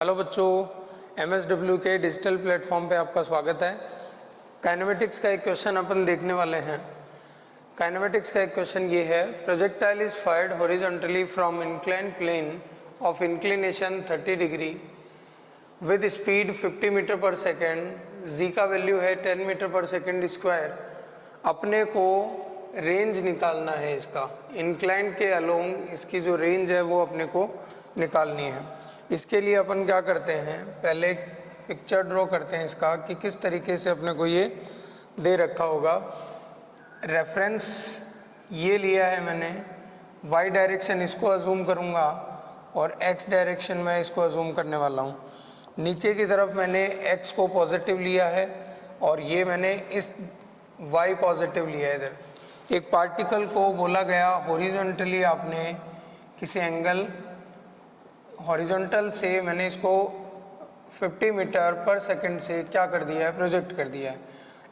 Hello बच्चों, MSW के digital platform पे आपका स्वागत है। काइनेमेटिक्स का एक क्वेश्चन अपन देखने वाले हैं। काइनेमेटिक्स का एक क्वेश्चन ये है, projectile is fired horizontally from inclined plane of inclination 30 degree with speed 50 metre per second. G का वैल्यू है 10 मीटर पर सेकेंड स्क्वायर। अपने को रेंज निकालना है इसका, इंक्लाइंड के अलोंग इसकी जो रेंज है वो अपने को निकालनी है। इसके लिए अपन क्या करते हैं, पहले एक पिक्चर ड्रॉ करते हैं इसका कि किस तरीके से अपने को ये दे रखा होगा। रेफरेंस ये लिया है मैंने, वाई डायरेक्शन इसको अजूम करूँगा और एक्स डायरेक्शन में इसको अजूम करने वाला हूँ। नीचे की तरफ मैंने एक्स को पॉजिटिव लिया है और ये मैंने इस वाई पॉजिटिव लिया है। इधर एक पार्टिकल को बोला गया हॉरिजॉन्टली, आपने किसी एंगल हॉरिजॉन्टल से मैंने इसको 50 मीटर पर सेकंड से क्या कर दिया है, प्रोजेक्ट कर दिया है।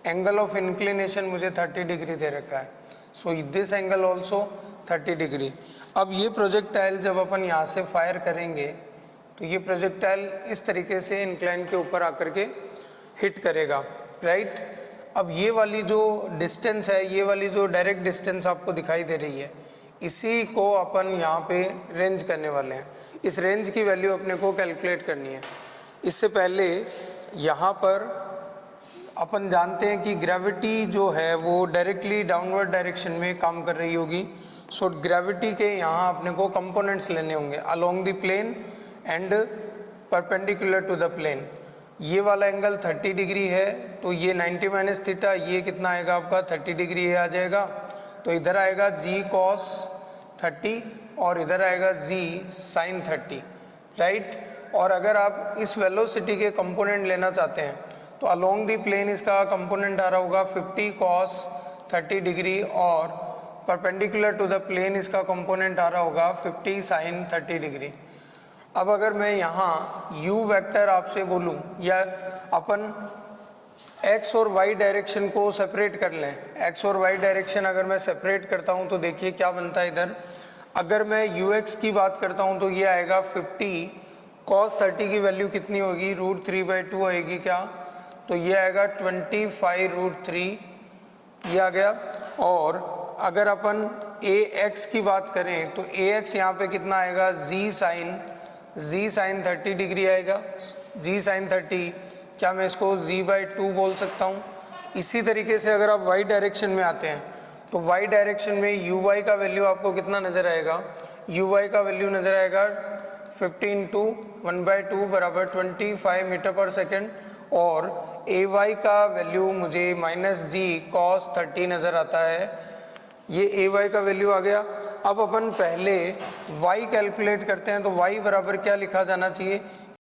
एंगल ऑफ इंक्लिनेशन मुझे 30 डिग्री दे रखा है, so this angle also 30 degree. अब ये प्रोजेक्टाइल जब अपन यहाँ से फायर करेंगे तो ये प्रोजेक्टाइल इस तरीके से इंक्लाइन के ऊपर आकर के हिट करेगा, राइट। अब ये वाली जो डिस्टेंस है, ये वाली जो डायरेक्ट डिस्टेंस आपको दिखाई दे रही है, इसी को अपन यहाँ पे रेंज करने वाले हैं। इस रेंज की वैल्यू अपने को कैलकुलेट करनी है। इससे पहले यहाँ पर अपन जानते हैं कि ग्रेविटी जो है वो डायरेक्टली डाउनवर्ड डायरेक्शन में काम कर रही होगी। सो ग्रेविटी के यहाँ अपने को कंपोनेंट्स लेने होंगे along the plane and perpendicular to the plane. ये वाला एंगल 30 डिग्री है तो ये 90 माइनस थीटा, ये कितना आएगा आपका 30 डिग्री आ जाएगा। तो इधर आएगा जी कॉस 30 और इधर आएगा जी साइन 30, राइट। और अगर आप इस वेलोसिटी के कंपोनेंट लेना चाहते हैं तो अलोंग द प्लेन इसका कंपोनेंट आ रहा होगा 50 कॉस 30 डिग्री और परपेंडिकुलर टू द प्लेन इसका कंपोनेंट आ रहा होगा 50 साइन 30 डिग्री। अब अगर मैं यहाँ u वेक्टर आपसे बोलूँ या अपन x और y डायरेक्शन को सेपरेट कर लें, x और y डायरेक्शन अगर मैं सेपरेट करता हूँ तो देखिए क्या बनता है इधर। अगर मैं ux की बात करता हूँ तो ये आएगा 50 cos 30 की वैल्यू कितनी होगी, √3/2 आएगी क्या, तो ये आएगा 25√3, ये आ गया। और अगर अपन ax की बात करें तो ax यहाँ पे कितना आएगा, जी साइन 30 डिग्री आएगा। जी साइन 30 क्या मैं इसको g/2 बोल सकता हूँ। इसी तरीके से अगर आप y डायरेक्शन में आते हैं तो y डायरेक्शन में uy का वैल्यू आपको कितना नज़र आएगा, uy का वैल्यू नज़र आएगा 15 × 1/2 बराबर 25 मीटर पर सेकेंड। और ay का वैल्यू मुझे -g cos 30 नज़र आता है, ये ay का वैल्यू आ गया। अब अपन पहले y कैलकुलेट करते हैं तो y बराबर क्या लिखा जाना चाहिए,